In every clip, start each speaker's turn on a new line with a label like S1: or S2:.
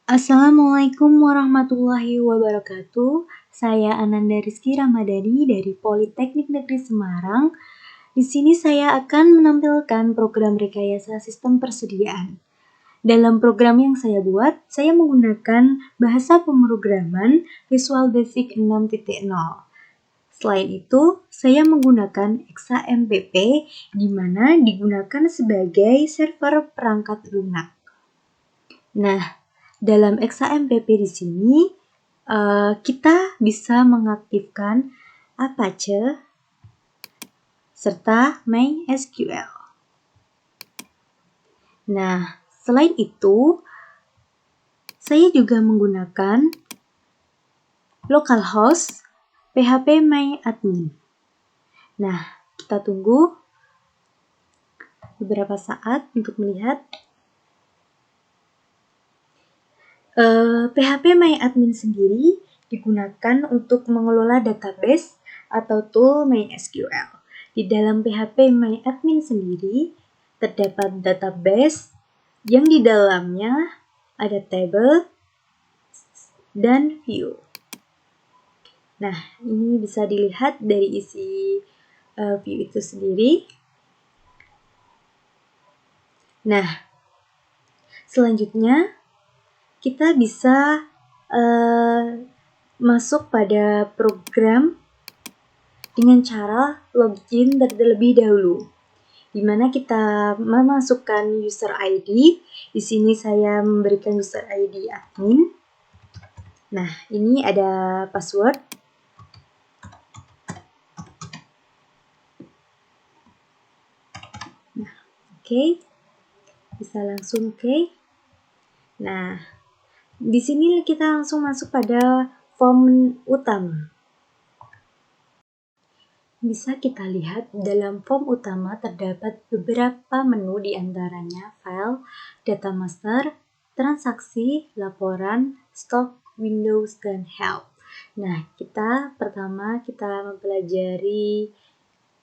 S1: Assalamualaikum warahmatullahi wabarakatuh. Saya Ananda Rizky Ramadhani dari Politeknik Negeri Semarang. Di sini saya akan menampilkan program rekayasa sistem persediaan. Dalam program yang saya buat, saya menggunakan bahasa pemrograman Visual Basic 6.0. Selain itu, saya menggunakan XAMPP di mana digunakan sebagai server perangkat lunak. Nah, dalam XAMPP di sini kita bisa mengaktifkan Apache serta MySQL. Nah, selain itu, saya juga menggunakan localhost PHP MyAdmin. Nah, kita tunggu beberapa saat untuk melihat. PHP MyAdmin sendiri digunakan untuk mengelola database atau tool MySQL. Di dalam PHP MyAdmin sendiri terdapat database yang di dalamnya ada table dan view. Nah, ini bisa dilihat dari isi view itu sendiri. Nah, selanjutnya kita bisa masuk pada program dengan cara login terlebih dahulu, di mana kita memasukkan user ID. Di sini saya memberikan user ID admin. Nah, ini ada password. Nah, oke. Bisa langsung oke. Nah, di sini kita langsung masuk pada form utama. Bisa kita lihat dalam form utama terdapat beberapa menu, di antaranya file, data master, transaksi, laporan, stok, Windows, dan help. Nah, pertama kita mempelajari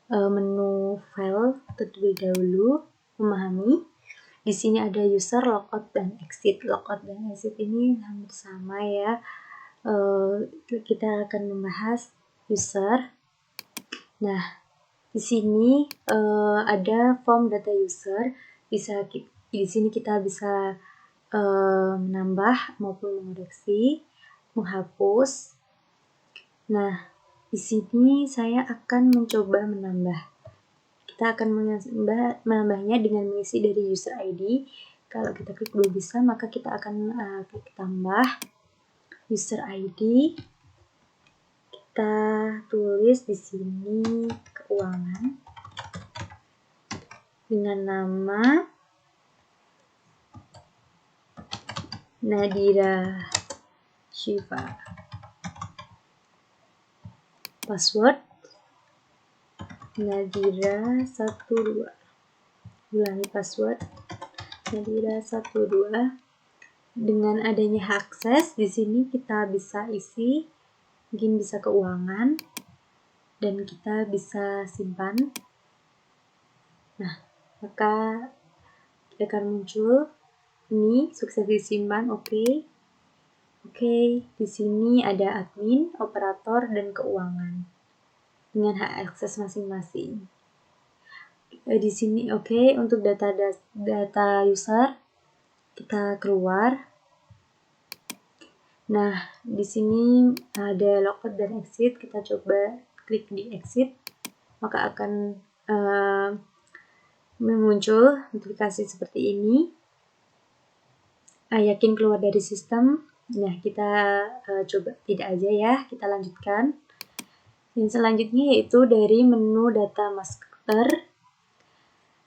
S1: menu file terlebih dahulu, memahami. Di sini ada user, logout, dan exit. Logout dan exit ini hampir sama ya. Kita akan membahas user. Nah, di sini ada form data user. Di sini kita bisa menambah maupun mengoreksi, menghapus. Nah, di sini saya akan mencoba menambah. Kita akan menambahnya dengan mengisi dari user ID. Kalau kita klik belum bisa, maka kita akan klik tambah user ID. Kita tulis di sini keuangan dengan nama Nadira Shiva. Password Nadira 12. Ulangi password Nadira 12. Dengan adanya akses di sini kita bisa isi, mungkin bisa keuangan, dan kita bisa simpan. Nah, maka akan muncul ini sukses disimpan. Oke. Di sini ada admin, operator, dan keuangan dengan hak akses masing-masing. Di sini untuk data user kita keluar. Nah, di sini ada logout dan exit. Kita coba klik di exit, maka akan muncul notifikasi seperti ini. Yakin keluar dari sistem. Nah, kita coba tidak aja ya, kita lanjutkan. Yang selanjutnya yaitu dari menu data master.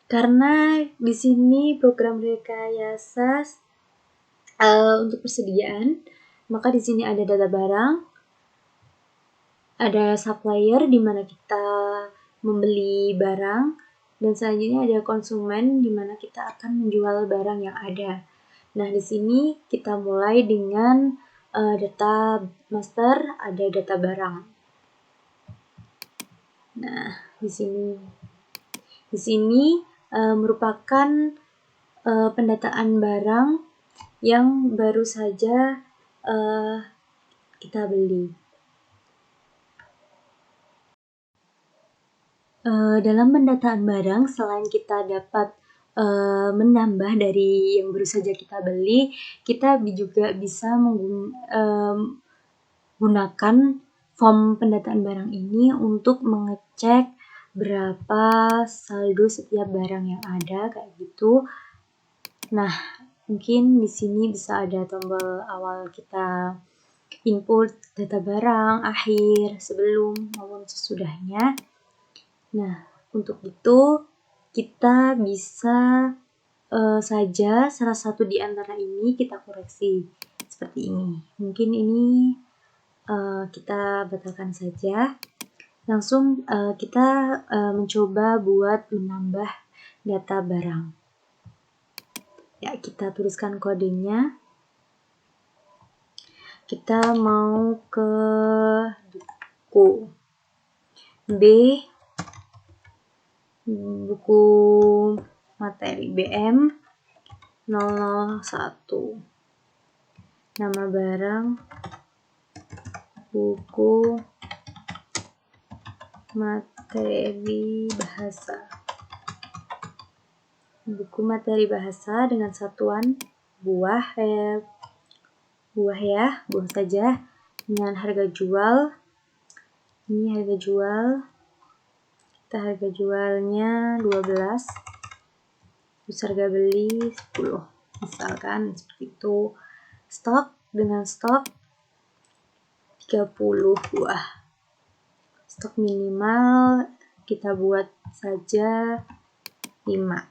S1: Karena di sini program rekayasa untuk persediaan, maka di sini ada data barang, ada supplier di mana kita membeli barang, dan selanjutnya ada konsumen di mana kita akan menjual barang yang ada. Nah, di sini kita mulai dengan data master, ada data barang. Nah, di sini merupakan pendataan barang yang baru saja kita beli. Dalam pendataan barang, selain kita dapat menambah dari yang baru saja kita beli, kita juga bisa menggunakan form pendataan barang ini untuk mengecek berapa saldo setiap barang yang ada, kayak gitu. Nah, mungkin di sini bisa ada tombol awal kita input data barang, akhir, sebelum maupun sesudahnya. Nah, untuk itu kita bisa saja salah satu di antara ini kita koreksi seperti ini. Mungkin ini kita batalkan saja. Langsung kita mencoba buat menambah data barang. Ya, kita tuliskan kodenya. Kita mau ke buku B, buku materi BM 001. Nama barang buku materi bahasa. Buku materi bahasa dengan satuan buah saja, dengan harga jual. Ini harga jual. Kita harga jualnya 12. Terus harga beli 10. Misalkan seperti itu. Stok, dengan stok 30 buah. Stok minimal kita buat saja 5.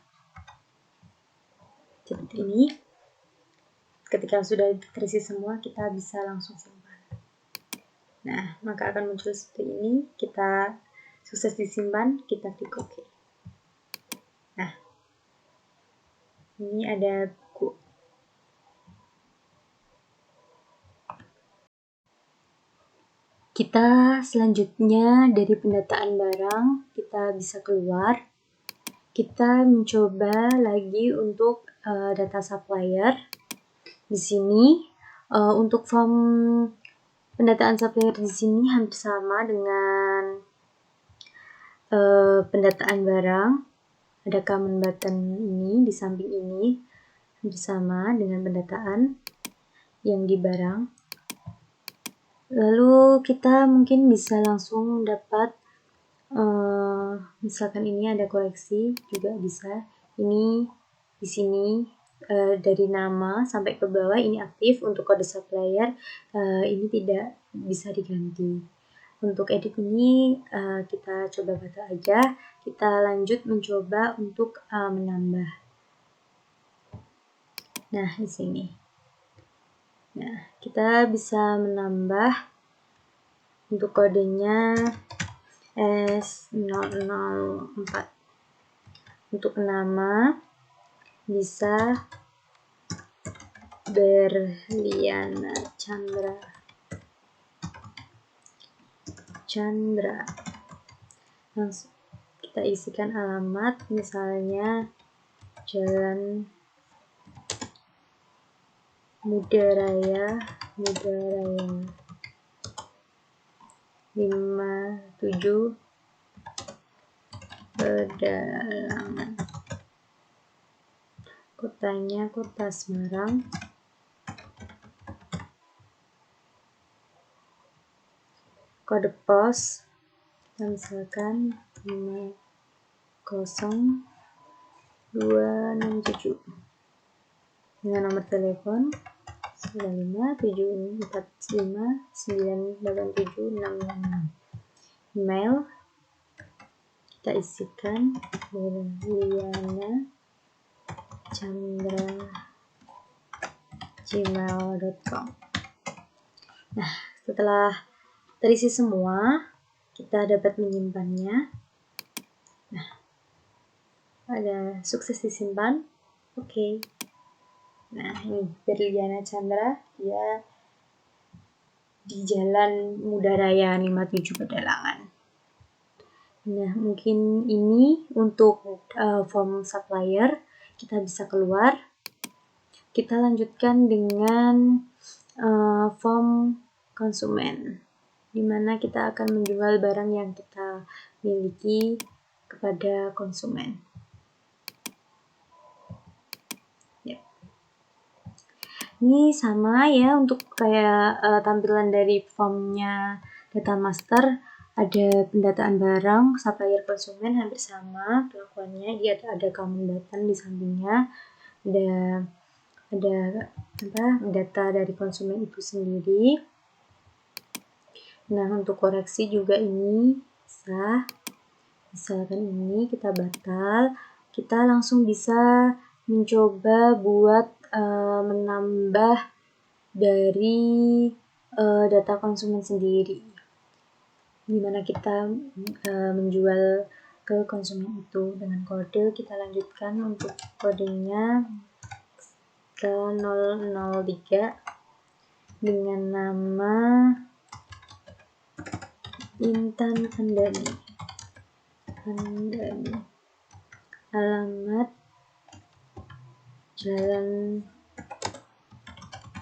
S1: Seperti ini. Ketika sudah terisi semua, kita bisa langsung simpan. Nah, maka akan muncul seperti ini. Kita sukses disimpan, kita klik OK. Nah, ini ada buku. Kita selanjutnya dari pendataan barang, kita bisa keluar. Kita mencoba lagi untuk data supplier. Di sini untuk form pendataan supplier di sini hampir sama dengan pendataan barang. Ada common button ini di samping ini hampir sama dengan pendataan yang di barang. Lalu kita mungkin bisa langsung dapat misalkan ini ada koreksi juga bisa. Ini di sini dari nama sampai ke bawah ini aktif. Untuk kode supplier ini tidak bisa diganti. Untuk edit ini kita coba batal aja. Kita lanjut mencoba untuk menambah. Nah, di sini. Nah, kita bisa menambah untuk kodenya S004. Untuk nama bisa Berliana Chandra. Langsung kita isikan alamat, misalnya Jalan Muda Raya 57 Pedalangan. Kotanya Kota Semarang. Kode pos misalkan 50267. Dengan nomor telepon 9574598766. Email kita isikan berlianachandra@gmail.com. Nah, setelah terisi semua, kita dapat menyimpannya. Nah, ada sukses disimpan. Oke. Nah, ini Berliana Chandra, dia di Jalan Muda Raya 57 Pedalangan. Nah, mungkin ini untuk form supplier. Kita bisa keluar. kita lanjutkan dengan form konsumen, di mana kita akan menjual barang yang kita miliki kepada konsumen. Ini sama ya untuk kayak tampilan dari formnya data master, ada pendataan barang, supplier, konsumen, hampir sama kelakuannya. Dia ada common button di sampingnya, ada data dari konsumen itu sendiri. Nah, untuk koreksi juga ini bisa, misalkan ini kita batal, kita langsung bisa mencoba buat menambah dari data konsumen sendiri, dimana kita menjual ke konsumen itu dengan kode. Kita lanjutkan untuk kodenya ke 003 dengan nama Intan Andani, alamat Jalan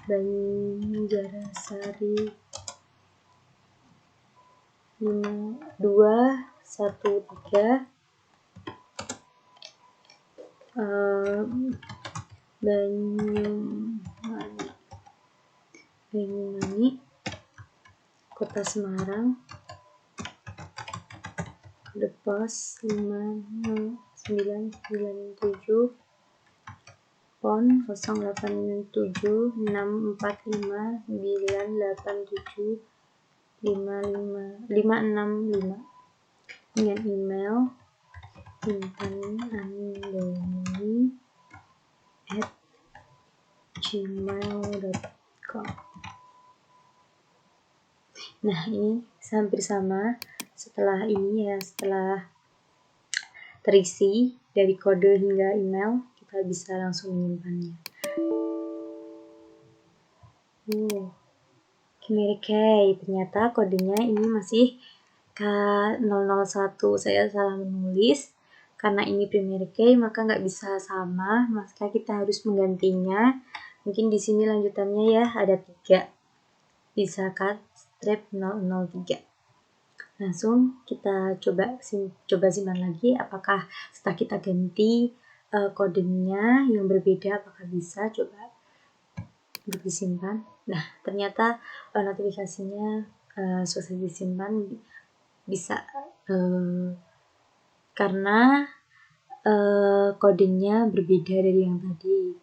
S1: Banjarasari 5213 Banyumanik, Kota Semarang, kode pos 5997, PON 0879879565 dengan email intanandani@gmail.com. Nah, ini hampir sama. Setelah ini ya, setelah terisi dari kode hingga email, kita bisa langsung menyimpannya. Ternyata kodenya ini masih K001. Saya salah menulis. Karena ini primary key, maka nggak bisa sama, maka kita harus menggantinya. Mungkin di sini lanjutannya ya, ada 3. Bisa cut strip 003. Langsung kita coba simpan lagi, apakah setelah kita ganti kodenya yang berbeda, apakah bisa coba untuk disimpan. Nah, ternyata notifikasinya selesai disimpan, bisa karena kodenya berbeda dari yang tadi,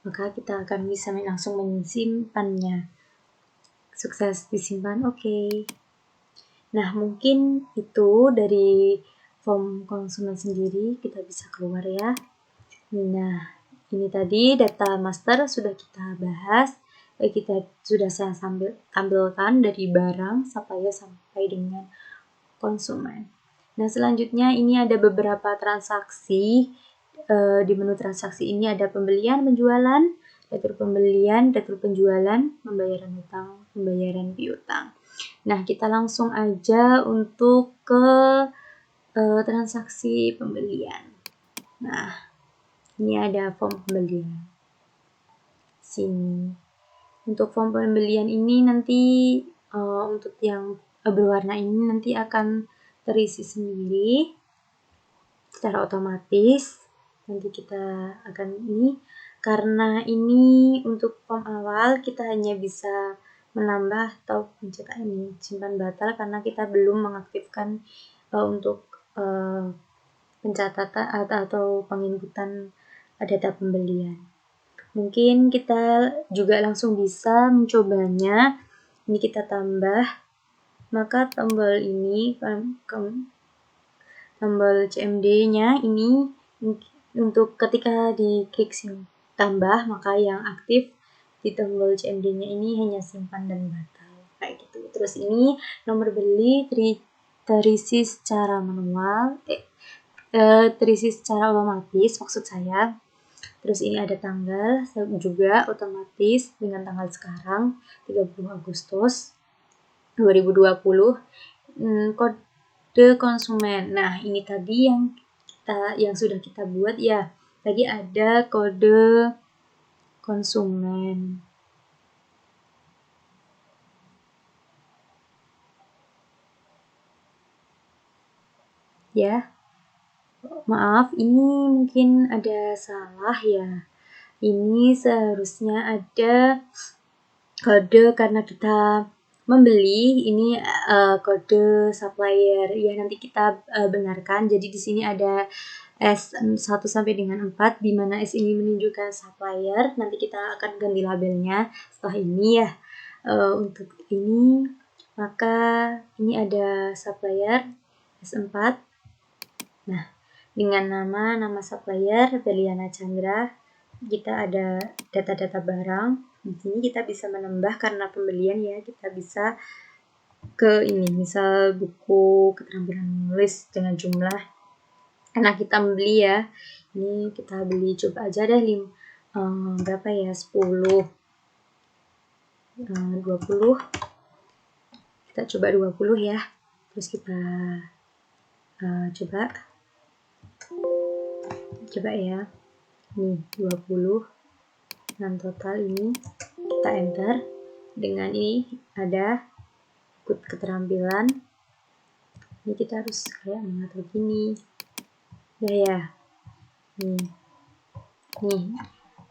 S1: maka kita akan bisa langsung menyimpannya. Sukses disimpan, oke. Nah, mungkin itu dari form konsumen sendiri, kita bisa keluar ya. Nah, ini tadi data master sudah kita bahas, kita sudah saya tampilkan dari barang sampai dengan konsumen. Nah, selanjutnya ini ada beberapa transaksi. Di menu transaksi ini ada pembelian, penjualan, retur pembelian, retur penjualan, pembayaran hutang, pembayaran piutang. Nah, kita langsung aja untuk ke transaksi pembelian. Nah, ini ada form pembelian. Sini. Untuk form pembelian ini nanti untuk yang berwarna ini nanti akan terisi sendiri secara otomatis. Nanti kita akan ini, karena ini untuk form awal kita hanya bisa menambah atau pencetakan ini simpan batal karena kita belum mengaktifkan untuk pencatatan atau penginputan data pembelian. Mungkin kita juga langsung bisa mencobanya. Ini kita tambah, maka tombol ini, tombol CMD-nya ini untuk ketika diklik tambah, maka yang aktif di tombol CMD-nya ini hanya simpan dan batal, kayak gitu. Terus ini nomor beli terisi secara manual, terisi secara otomatis maksud saya. Terus ini ada tanggal juga otomatis dengan tanggal sekarang 30 Agustus 2020. Kode konsumen. Nah, ini tadi yang sudah kita buat ya. Tadi ada kode konsumen. Ya, maaf, ini mungkin ada salah ya. Ini seharusnya ada kode karena kita membeli ini kode supplier ya, nanti kita benarkan. Jadi di sini ada S1 sampai dengan 4 di mana S ini menunjukkan supplier. Nanti kita akan ganti labelnya setelah ini ya. Untuk ini maka ini ada supplier S4. Nah, dengan nama supplier Beliana Chandra, kita ada data-data barang. Di sini kita bisa menambah karena pembelian ya, kita bisa ke ini, misal buku keterampilan menulis dengan jumlah karena kita membeli ya. Ini kita beli, coba aja deh berapa ya, 10, 20. Kita coba 20 ya. Terus kita coba ya. Nih 20. Dan total ini kita enter. Dengan ini ada ikut keterampilan. Ini kita harus kayak mengatur gini. Ya. Nih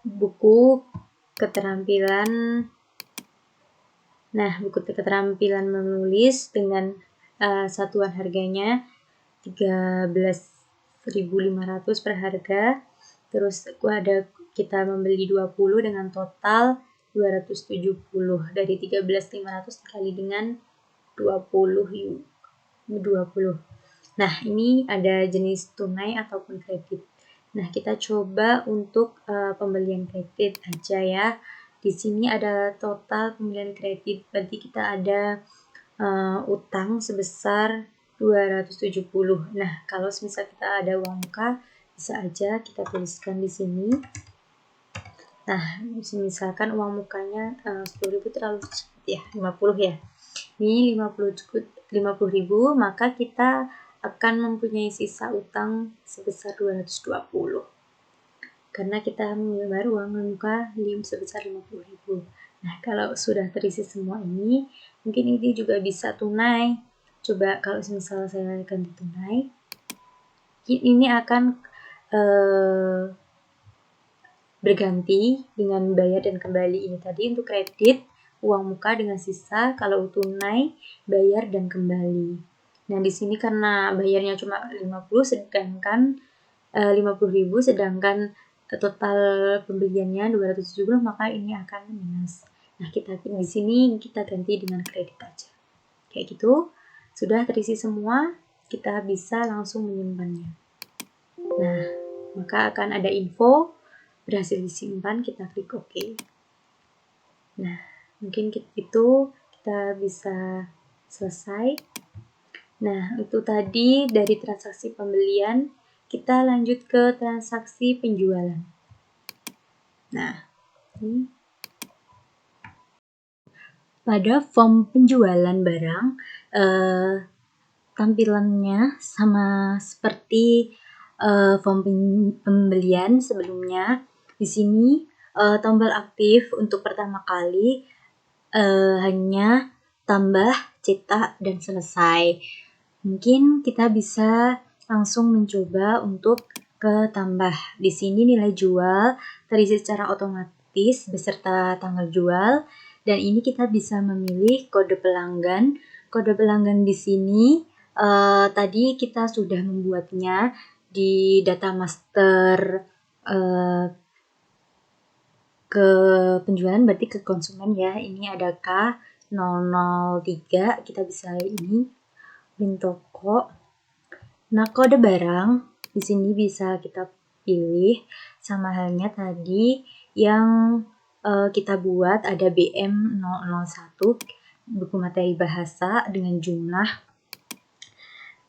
S1: buku keterampilan. Nah, buku keterampilan menulis dengan satuan harganya 13.500 per harga. Terus kita membeli 20 dengan total 270. Dari 13.500 dikali dengan 20. Nah, ini ada jenis tunai ataupun kredit. Nah, kita coba untuk pembelian kredit aja ya. Di sini ada total pembelian kredit, berarti kita ada utang sebesar 270. Nah, kalau misal kita ada uang muka, bisa aja kita tuliskan di sini. Nah, misalkan uang mukanya 10.000 terlalu cepat ya, 50 ya. Ini 50.000, maka kita akan mempunyai sisa utang sebesar 220. Karena kita menyebar uang muka sebesar 50.000. Nah, kalau sudah terisi semua ini, mungkin ini juga bisa tunai. Coba kalau misalnya saya ganti tunai, ini akan berganti dengan bayar dan kembali. Ini tadi untuk kredit, uang muka dengan sisa. Kalau tunai, bayar dan kembali. Nah, di sini karena bayarnya cuma 50 sedangkan 50.000 sedangkan total pembeliannya 270, maka ini akan minus. Nah, di sini kita ganti dengan kredit aja. Kayak gitu. Sudah terisi semua, kita bisa langsung menyimpannya. Nah, maka akan ada info berhasil disimpan, kita klik OK. Nah, mungkin itu kita bisa selesai. Nah, itu tadi dari transaksi pembelian. Kita lanjut ke transaksi penjualan. Nah, ini pada form penjualan barang, tampilannya sama seperti form pembelian sebelumnya. Di sini tombol aktif untuk pertama kali hanya tambah, cetak, dan selesai. Mungkin kita bisa langsung mencoba untuk ke tambah. Di sini nilai jual terisi secara otomatis beserta tanggal jual, dan ini kita bisa memilih kode pelanggan. Kode pelanggan di sini tadi kita sudah membuatnya di data master ke penjualan, berarti ke konsumen ya. Ini ada K003, kita bisa ini link toko. Nah, kode barang di sini bisa kita pilih sama halnya tadi yang kita buat, ada BM001 buku materi bahasa dengan jumlah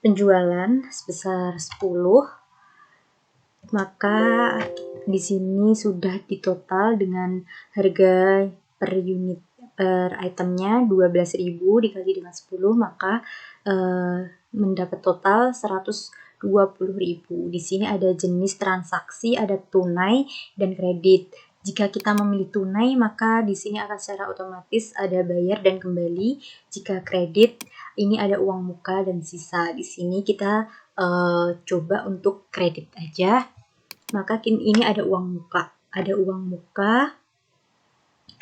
S1: penjualan sebesar 10. Maka di sini sudah ditotal dengan harga per unit per itemnya 12.000 dikali dengan 10, maka mendapat total 120.000. Di sini ada jenis transaksi, ada tunai dan kredit. Jika kita memilih tunai, maka di sini akan secara otomatis ada bayar dan kembali. Jika kredit, ini ada uang muka dan sisa. Di sini kita coba untuk kredit aja. Maka ini ada uang muka. Ada uang muka.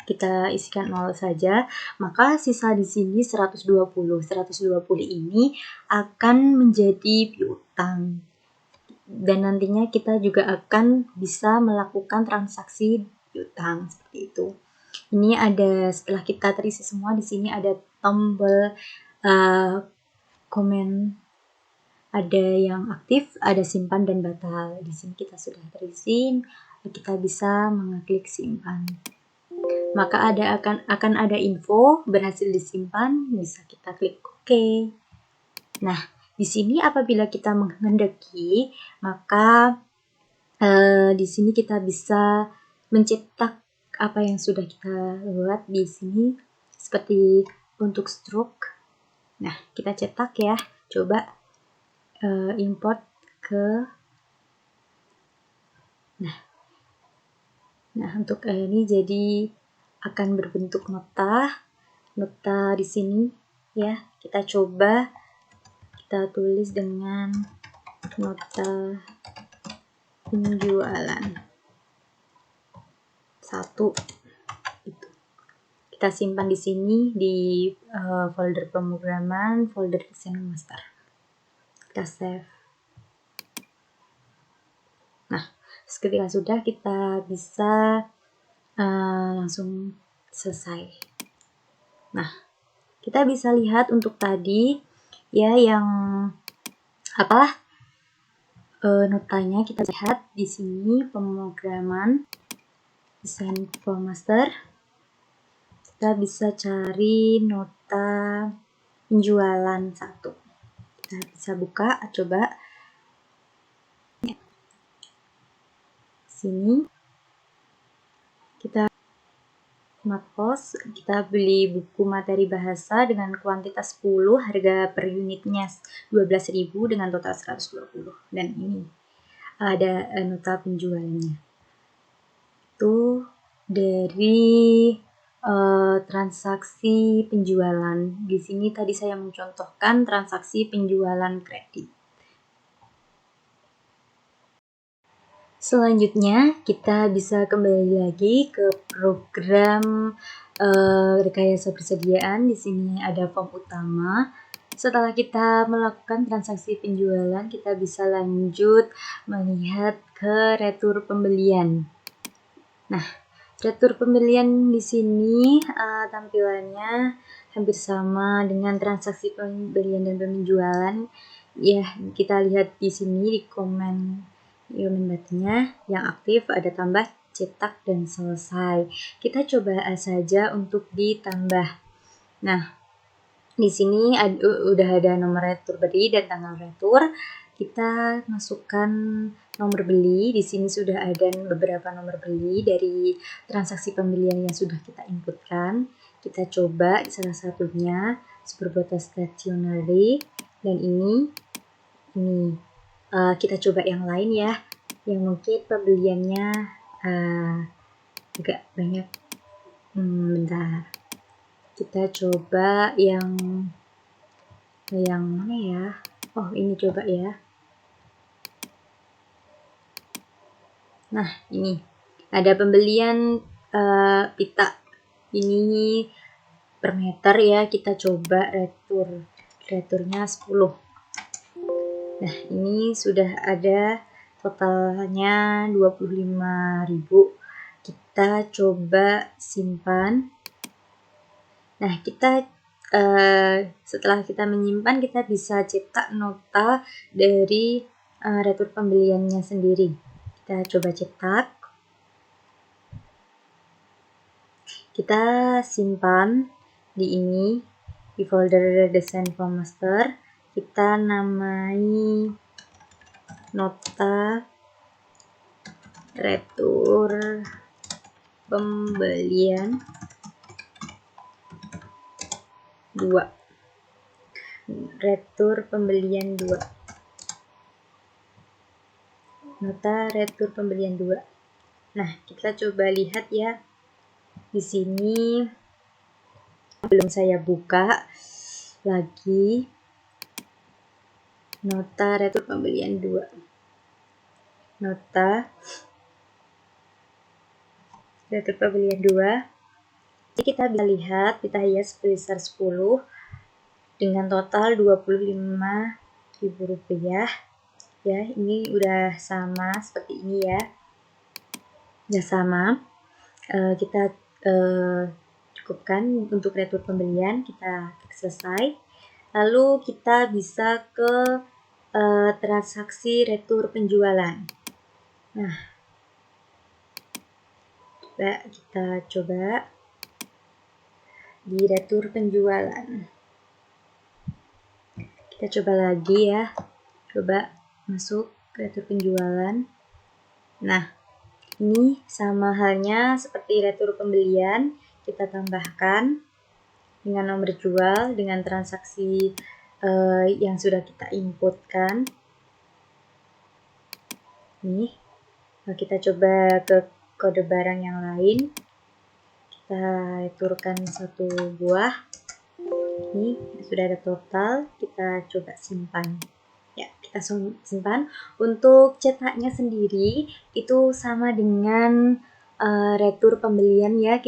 S1: Kita isikan 0 saja, maka sisa di sini 120. 120 ini akan menjadi piutang. Dan nantinya kita juga akan bisa melakukan transaksi piutang seperti itu. Ini ada, setelah kita terisi semua, di sini ada tombol komen, ada yang aktif, ada simpan dan batal. Di sini kita sudah terisi, kita bisa mengklik simpan. Maka akan ada info berhasil disimpan, bisa kita klik OK. Nah, di sini apabila kita menghendaki, maka di sini kita bisa mencetak apa yang sudah kita buat di sini, seperti untuk stroke. Nah, kita cetak ya. Coba import ke. Nah, untuk ini jadi akan berbentuk nota di sini ya. Kita coba kita tulis dengan nota penjualan 1. Kita simpan di sini di folder pemrograman, folder desain master. Kita save. Nah, ketika sudah, kita bisa langsung selesai. Nah, kita bisa lihat untuk tadi ya yang notanya kita lihat di sini pemrograman desain master. Kita bisa cari nota penjualan 1. Kita bisa buka, coba sini kita Matpos, kita beli buku materi bahasa dengan kuantitas 10, harga per unitnya 12.000 dengan total 120. Dan ini ada nota penjualannya. Itu dari transaksi penjualan. Di sini tadi saya mencontohkan transaksi penjualan kredit. Selanjutnya, kita bisa kembali lagi ke program rekayasa persediaan. Di sini ada form utama. Setelah kita melakukan transaksi penjualan, kita bisa lanjut melihat ke retur pembelian. Nah, retur pembelian di sini tampilannya hampir sama dengan transaksi pembelian dan penjualan. Ya, kita lihat di sini di komen buttonnya yang aktif ada tambah, cetak, dan selesai. Kita coba saja untuk ditambah. Nah, di sini udah ada nomor retur beli dan tanggal retur. Kita masukkan nomor beli. Di sini sudah ada beberapa nomor beli dari transaksi pembelian yang sudah kita inputkan. Kita coba salah satunya Superbota Stationery, dan ini kita coba yang lain ya, yang mungkin pembeliannya agak banyak. Bentar, kita coba yang mana ya? Oh, ini coba ya. Nah, ini ada pembelian pita ini per meter ya. Kita coba returnya 10. Nah, ini sudah ada totalnya 25.000. Kita coba simpan. Nah, kita setelah kita menyimpan, kita bisa cetak nota dari retur pembeliannya sendiri. Kita coba cetak. Kita simpan di ini, di folder desain master. Kita namai nota retur pembelian 2. Retur pembelian 2. Nota retur pembelian 2. Nah, kita coba lihat ya. Di sini belum saya buka lagi nota retur pembelian 2. Nota retur pembelian 2. Jadi kita bisa lihat kita hias sebesar 10 dengan total Rp25.000 ya. Ini udah sama seperti ini ya. Udah sama. Kita cukupkan untuk retur pembelian, kita selesai. Lalu kita bisa ke transaksi retur penjualan. Nah, kita coba di retur penjualan. Kita coba lagi ya. Coba masuk ke retur penjualan. Nah, ini sama halnya seperti retur pembelian, kita tambahkan dengan nomor jual, dengan transaksi yang sudah kita inputkan. Nih, kita coba ke kode barang yang lain. Kita returkan 1 buah. Ini sudah ada total, kita coba simpan. Ya, kita simpan. Untuk cetaknya sendiri itu sama dengan retur pembelian ya.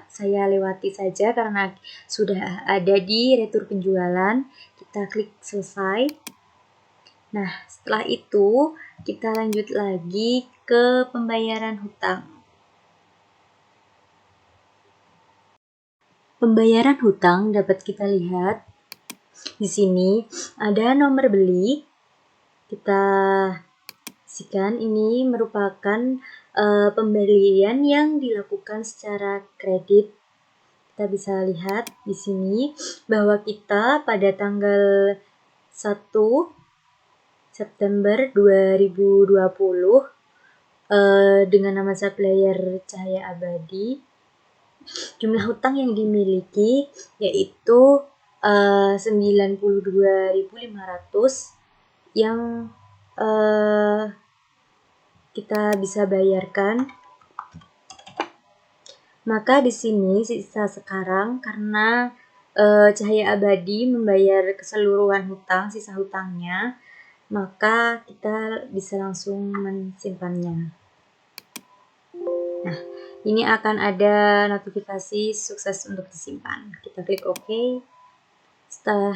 S1: Saya lewati saja karena sudah ada di retur penjualan. Kita klik selesai. Nah, setelah itu kita lanjut lagi ke pembayaran hutang. Pembayaran hutang dapat kita lihat di sini ada nomor beli. Kita isikan, ini merupakan pembelian yang dilakukan secara kredit. Kita bisa lihat di sini bahwa kita pada tanggal 1 September 2020 dengan nama supplier Cahaya Abadi, jumlah hutang yang dimiliki yaitu 92.500 yang kita bisa bayarkan. Maka di sini sisa sekarang karena Cahaya Abadi membayar keseluruhan hutang, sisa hutangnya, maka kita bisa langsung mensimpannya. Nah, ini akan ada notifikasi sukses untuk disimpan. Kita klik OK. Setelah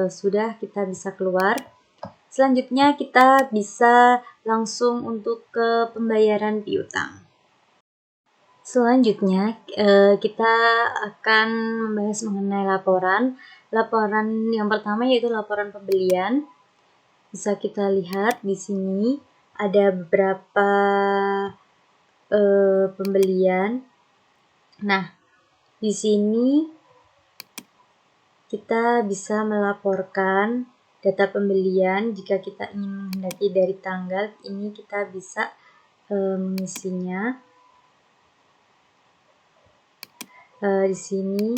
S1: sudah, kita bisa keluar. Selanjutnya kita bisa langsung untuk ke pembayaran piutang. Selanjutnya kita akan membahas mengenai laporan. Laporan yang pertama yaitu laporan pembelian. Bisa kita lihat di sini ada beberapa pembelian. Nah, di sini kita bisa melaporkan data pembelian. Jika kita ingin menghendaki dari tanggal ini, kita bisa mengisinya. Di sini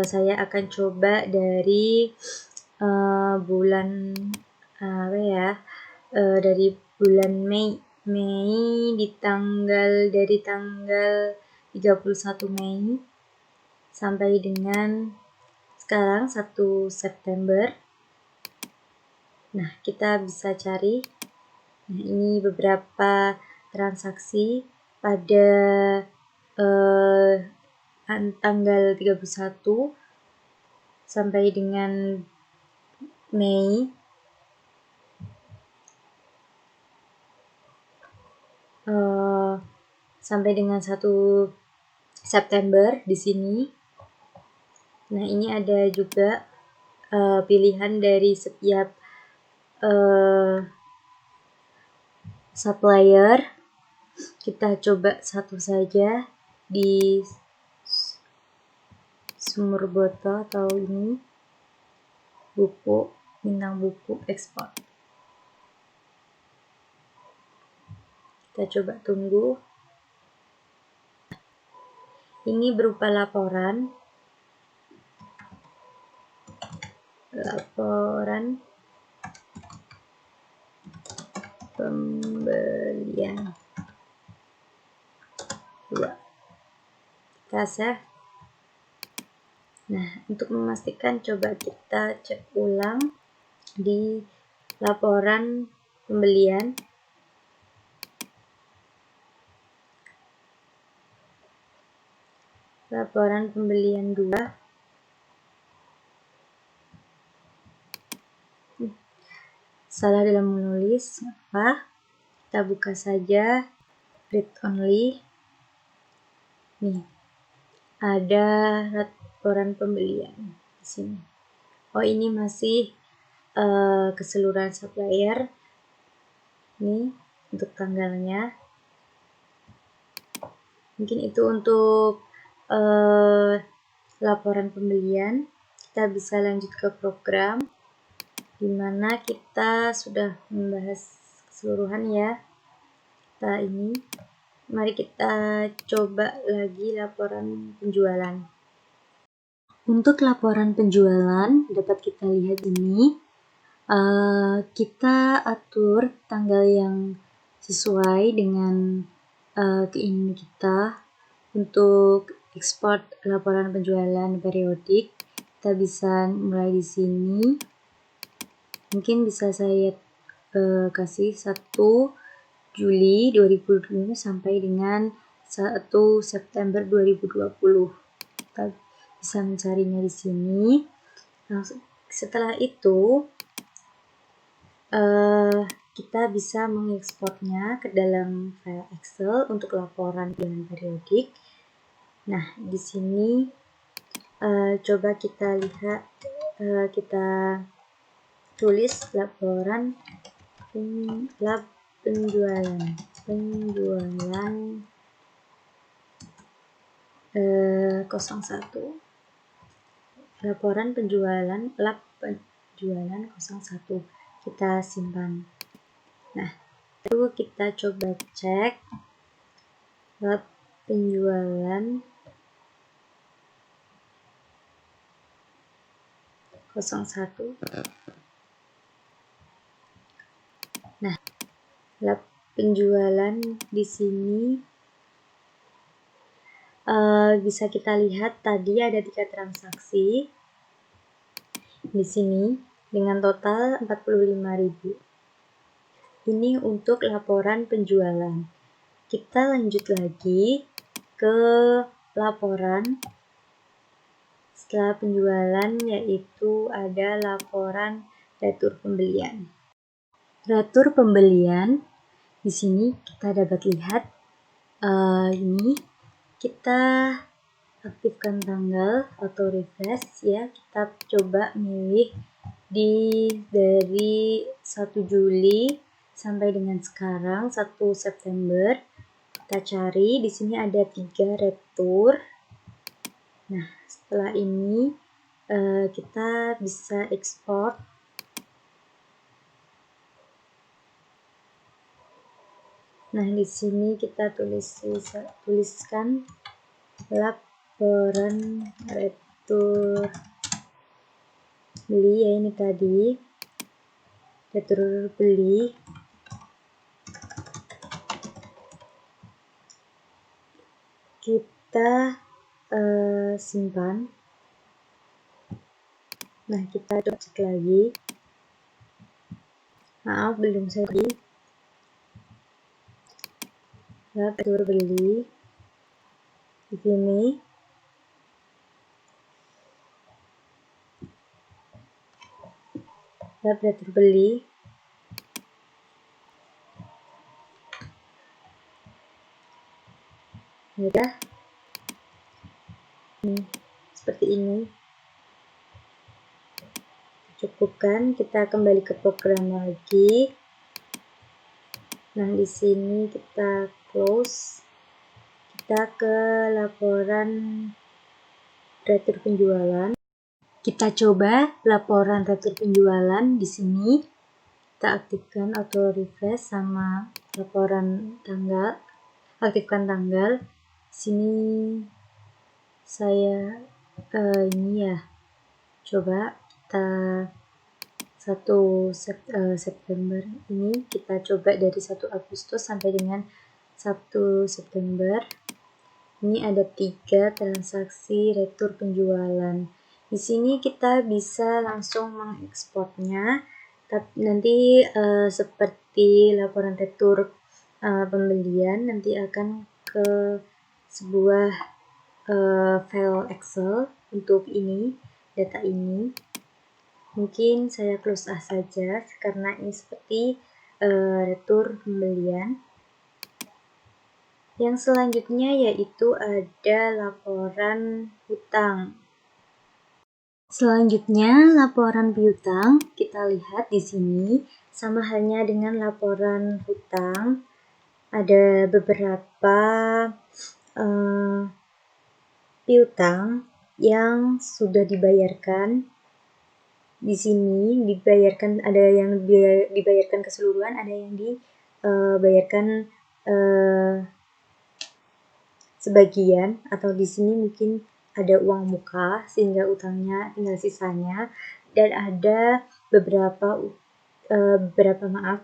S1: saya akan coba dari bulan dari bulan Mei dari tanggal 31 Mei sampai dengan sekarang 1 September. Nah, kita bisa cari. Nah, ini beberapa transaksi pada tanggal 31 sampai dengan Mei. Sampai dengan 1 September di sini. Nah, ini ada juga pilihan dari setiap supplier. Kita coba satu saja di sumur botol atau ini buku, bintang buku ekspor. Kita coba tunggu. Ini berupa laporan pembelian. 2. Kita save. Nah, untuk memastikan coba kita cek ulang di laporan pembelian. Laporan pembelian 2. Salah dalam menulis, apa? Kita buka saja read only. Nih, ada laporan pembelian di sini. Oh, ini masih keseluruhan supplier. Nih, untuk tanggalnya. Mungkin itu untuk laporan pembelian. Kita bisa lanjut ke program, dimana kita sudah membahas keseluruhan ya. Mari kita coba lagi laporan penjualan. Untuk laporan penjualan dapat kita lihat ini, kita atur tanggal yang sesuai dengan keinginan kita. Untuk ekspor laporan penjualan periodik, kita bisa mulai di sini. Mungkin bisa saya kasih 1 Juli 2020 sampai dengan 1 September 2020. Kita bisa mencarinya di sini. Nah, setelah itu kita bisa mengekspornya ke dalam file Excel untuk laporan penjualan periodik. Nah, di sini coba kita lihat, kita tulis laporan penjualan 01. Laporan penjualan lab penjualan 01. Kita simpan. Nah, lalu kita coba cek lab penjualan 01. Nah, lab penjualan di sini bisa kita lihat tadi ada 3 transaksi di sini dengan total 45.000. Ini untuk laporan penjualan. Kita lanjut lagi ke laporan setelah penjualan, yaitu ada laporan retur pembelian. Retur pembelian di sini kita dapat lihat ini kita aktifkan tanggal auto refresh ya. Kita coba milih dari 1 Juli sampai dengan sekarang 1 September. Kita cari di sini ada 3 retur. Nah, setelah ini kita bisa ekspor. Nah, di sini kita tuliskan laporan retur beli ya, ini tadi retur beli. Kita simpan. Nah, kita coba cek lagi. Maaf, belum saya beli. Retur beli di sini. Retur beli. Ya, seperti ini. Cukupkan, kita kembali ke program lagi. Nah, di sini kita close. Kita ke laporan retur penjualan. Kita coba laporan retur penjualan di sini. Kita aktifkan auto refresh sama laporan tanggal. Aktifkan tanggal. Sini saya ini ya. Coba kita 1 September ini kita coba dari 1 Agustus sampai dengan 1 September. Ini ada 3 transaksi retur penjualan. Di sini kita bisa langsung mengekspornya. Nanti seperti laporan retur pembelian nanti akan ke sebuah file Excel untuk ini, data ini. Mungkin saya close saja karena ini seperti retur pembelian. Yang selanjutnya yaitu ada laporan hutang. Selanjutnya laporan piutang, kita lihat di sini sama halnya dengan laporan hutang. Ada beberapa piutang yang sudah dibayarkan. Di sini dibayarkan, ada yang dibayarkan keseluruhan, ada yang dibayarkan sebagian, atau di sini mungkin ada uang muka sehingga utangnya tinggal sisanya, dan ada beberapa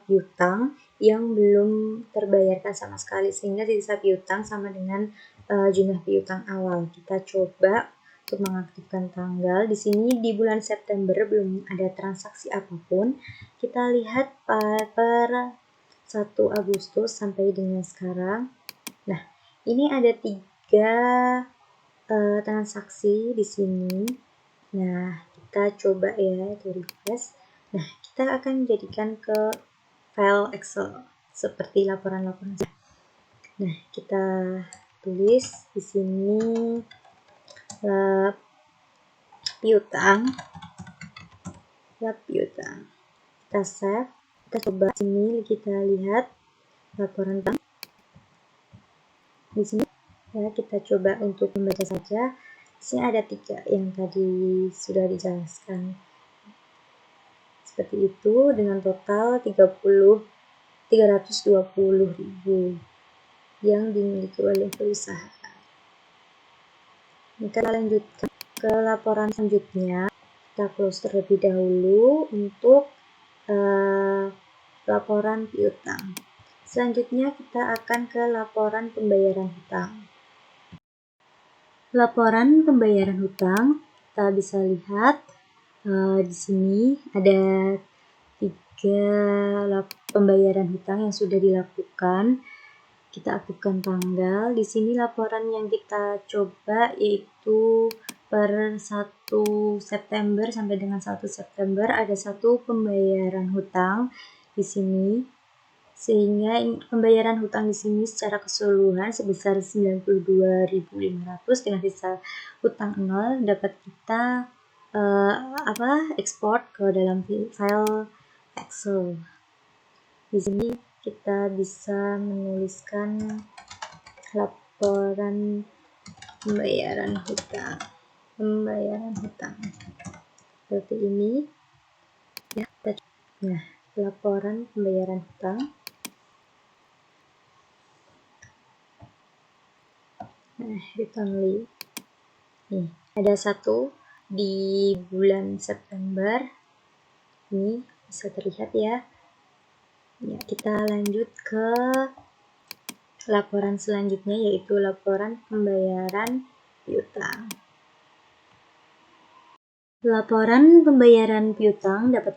S1: piutang yang belum terbayarkan sama sekali sehingga sisa piutang sama dengan jumlah piutang awal. Kita coba untuk mengaktifkan tanggal. Di sini di bulan September belum ada transaksi apapun. Kita lihat per 1 Agustus sampai dengan sekarang. Nah, ini ada 3 transaksi di sini. Nah, kita coba ya, itu refresh. Nah, kita akan jadikan ke file Excel seperti laporan-laporan. Nah, kita tulis di sini piutang. Kita save. Kita coba sini, kita lihat laporan hutang. Di sini ya, kita coba untuk membaca saja. Di sini ada 3 yang tadi sudah dijelaskan. Seperti itu dengan total 320.000 yang dimiliki oleh perusahaan. Kita lanjutkan ke laporan selanjutnya. Kita close terlebih dahulu untuk laporan piutang. Selanjutnya kita akan ke laporan pembayaran hutang. Laporan pembayaran hutang, kita bisa lihat di sini ada 3 pembayaran hutang yang sudah dilakukan. Kita aktifkan tanggal. Di sini laporan yang kita coba yaitu per 1 September sampai dengan 1 September ada 1 pembayaran hutang di sini. Sehingga pembayaran hutang di sini secara keseluruhan sebesar 92.500 dengan sisa hutang 0 dapat kita ekspor ke dalam file Excel. Di sini kita bisa menuliskan laporan pembayaran hutang seperti ini ya. Nah, laporan pembayaran hutang. Return. Nih, ada 1 di bulan September. Ini bisa terlihat ya. Ya, kita lanjut ke laporan selanjutnya yaitu laporan pembayaran piutang. Laporan pembayaran piutang dapat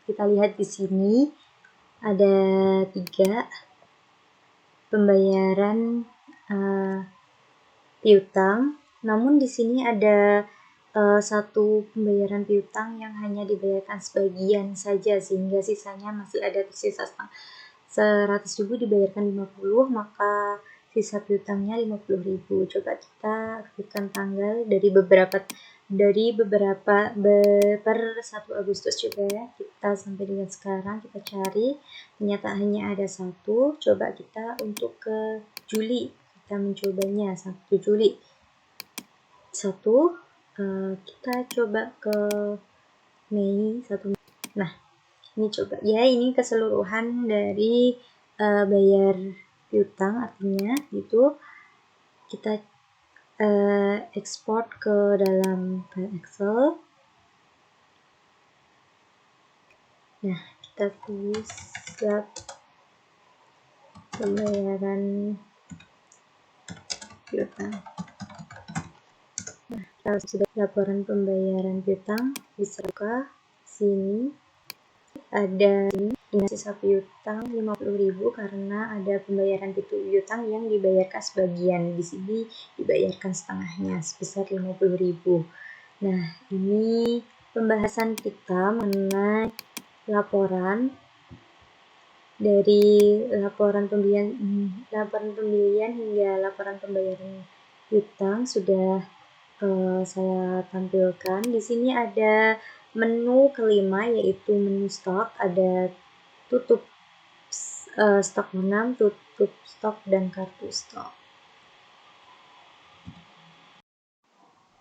S1: kita lihat di sini ada 3 pembayaran piutang. Namun di sini ada 1 pembayaran piutang yang hanya dibayarkan sebagian saja sehingga sisanya masih ada tersisa 100.000 dibayarkan 50, maka sisa piutangnya 50.000. Coba kita aktifkan tanggal dari beberapa per 1 Agustus juga ya. Kita sampai dengan sekarang kita cari, ternyata hanya ada 1. Coba kita untuk ke Juli, kita mencobanya 1 Juli. Kita coba ke Mei 1. Nah, ini coba ya, ini keseluruhan dari bayar piutang, artinya itu kita ekspor ke dalam file Excel. Nah, kita tulis pembayaran piutang. Nah, kalau sudah laporan pembayaran piutang, bisa buka sini. Ada dengan sisa piutang 50.000 karena ada pembayaran piutang yang dibayarkan sebagian. Di sini dibayarkan setengahnya sebesar 50.000. Nah, ini pembahasan kita mengenai laporan dari laporan pembelian hingga laporan pembayaran piutang sudah saya tampilkan. Di sini ada menu kelima yaitu menu stok, ada tutup stok menang, tutup stok dan kartu stok.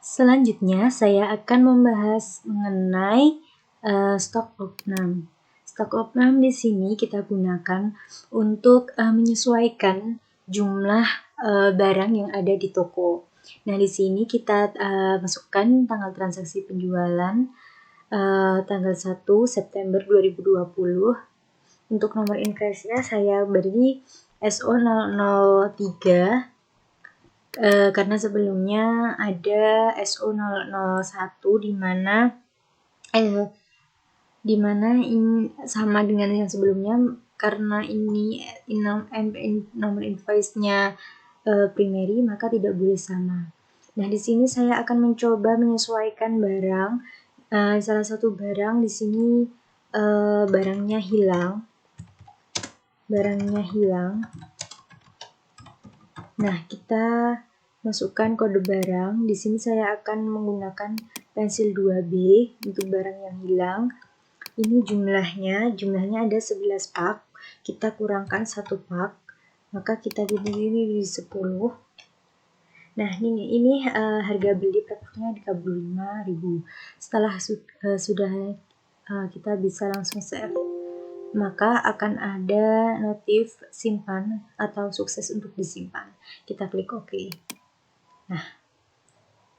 S1: Selanjutnya saya akan membahas mengenai stok opnam. Stok opnam di sini kita gunakan untuk menyesuaikan jumlah barang yang ada di toko. Nah, di sini kita masukkan tanggal transaksi penjualan tanggal 1 September 2020. Untuk nomor invoice-nya saya beri SO003 karena sebelumnya ada SO001 di mana ini sama dengan yang sebelumnya karena ini nomor invoice-nya primary, maka tidak boleh sama. Nah, di sini saya akan mencoba menyesuaikan barang. Salah satu barang di sini barangnya hilang. Nah, kita masukkan kode barang. Di sini saya akan menggunakan pensil 2B untuk barang yang hilang. Ini jumlahnya ada 11 pak. Kita kurangkan 1 pak, maka kita beli 10. Nah, ini harga beli praktiknya 35.000. Setelah sudah kita bisa langsung save, maka akan ada notif simpan atau sukses untuk disimpan. Kita klik OK. Nah,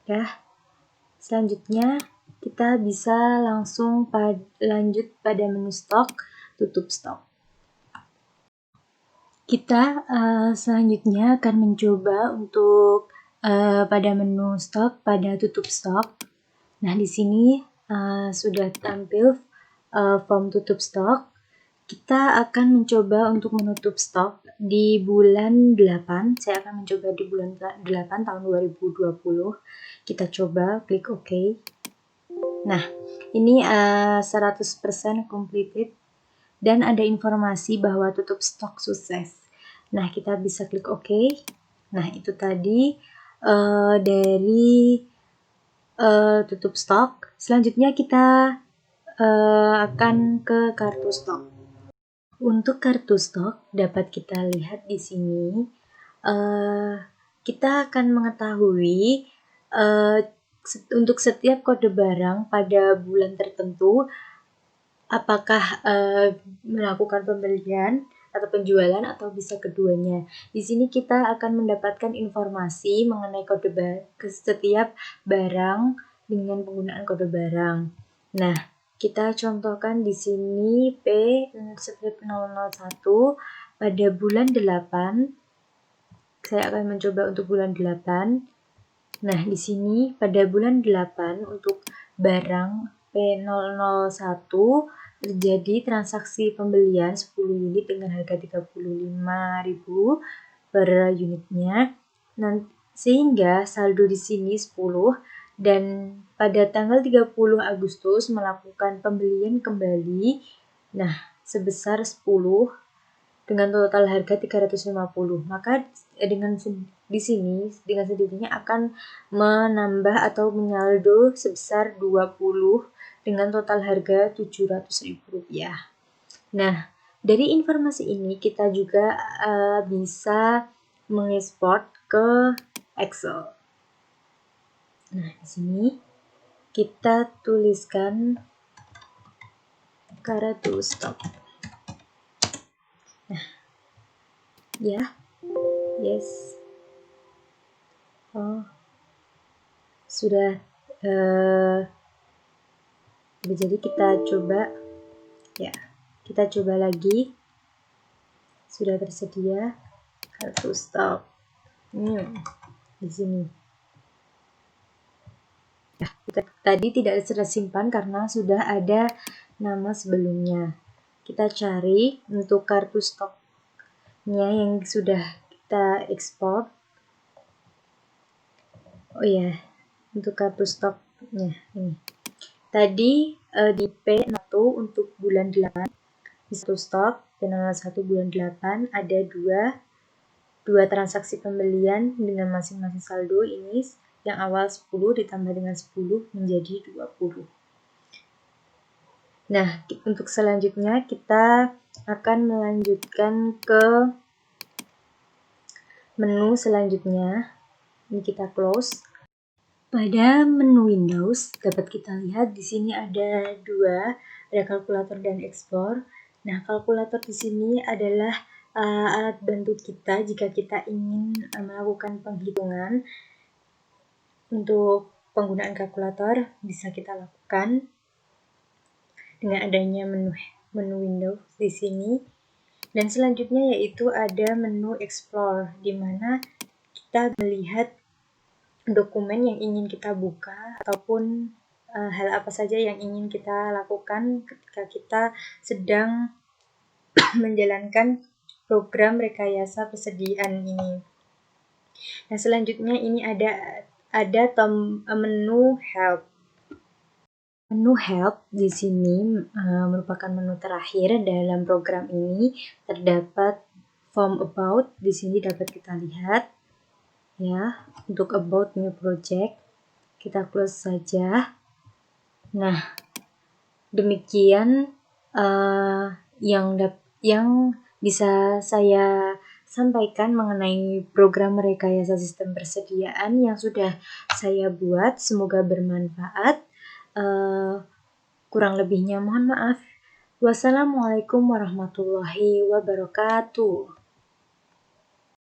S1: ya. Selanjutnya kita bisa langsung lanjut pada menu stok, tutup stok. Kita selanjutnya akan mencoba untuk pada menu stok, pada tutup stok. Nah, di sini sudah tampil form tutup stok. Kita akan mencoba untuk menutup stok di bulan 8. Saya akan mencoba di bulan 8 tahun 2020. Kita coba klik OK. Nah, ini 100% completed dan ada informasi bahwa tutup stok sukses. Nah, kita bisa klik OK. Nah, itu tadi dari tutup stok. Selanjutnya kita akan ke kartu stok. Untuk kartu stok dapat kita lihat di sini. Kita akan mengetahui untuk setiap kode barang pada bulan tertentu apakah melakukan pembelian atau penjualan atau bisa keduanya. Di sini kita akan mendapatkan informasi mengenai kode ke setiap barang dengan penggunaan kode barang. Nah, kita contohkan di sini P001 pada bulan 8. Saya akan mencoba untuk bulan 8. Nah, di sini pada bulan 8 untuk barang P001 terjadi transaksi pembelian 10 unit dengan harga 35.000 per unitnya. Sehingga saldo di sini 10 dan pada tanggal 30 Agustus melakukan pembelian kembali. Nah, sebesar 10 dengan total harga 350. Maka di sini dengan sendirinya akan menambah atau menyaldo sebesar 20 dengan total harga Rp700.000. Nah, dari informasi ini kita juga bisa mengekspor ke Excel. Nah, di sini kita tuliskan kartu stok. Nah, ya, yes. Oh, sudah jadi kita coba, ya, kita coba lagi. Sudah tersedia kartu stok. di sini. Nah, tadi tidak tersimpan karena sudah ada nama sebelumnya. Kita cari untuk kartu stoknya yang sudah kita ekspor. Oh ya, untuk kartu stoknya ini. Tadi di P1 untuk bulan 8 di satu stok tanggal 1 bulan 8 ada dua transaksi pembelian dengan masing-masing saldo ini yang awal 10 ditambah dengan 10 menjadi 20. Nah, untuk selanjutnya kita akan melanjutkan ke menu selanjutnya. Ini kita close. Pada menu Windows dapat kita lihat di sini ada ada kalkulator dan explore. Nah, kalkulator di sini adalah alat bantu kita jika kita ingin melakukan penghitungan. Untuk penggunaan kalkulator bisa kita lakukan dengan adanya menu Windows di sini. Dan selanjutnya yaitu ada menu explore, di mana kita melihat dokumen yang ingin kita buka ataupun hal apa saja yang ingin kita lakukan ketika kita sedang menjalankan program rekayasa persediaan ini. Nah, selanjutnya ini ada menu help. Menu help di sini merupakan menu terakhir dalam program ini. Terdapat form about, di sini dapat kita lihat ya, untuk about new project. Kita close saja. Nah, demikian yang bisa saya sampaikan mengenai program rekayasa sistem persediaan yang sudah saya buat. Semoga bermanfaat. Kurang lebihnya mohon maaf. Wassalamualaikum warahmatullahi wabarakatuh.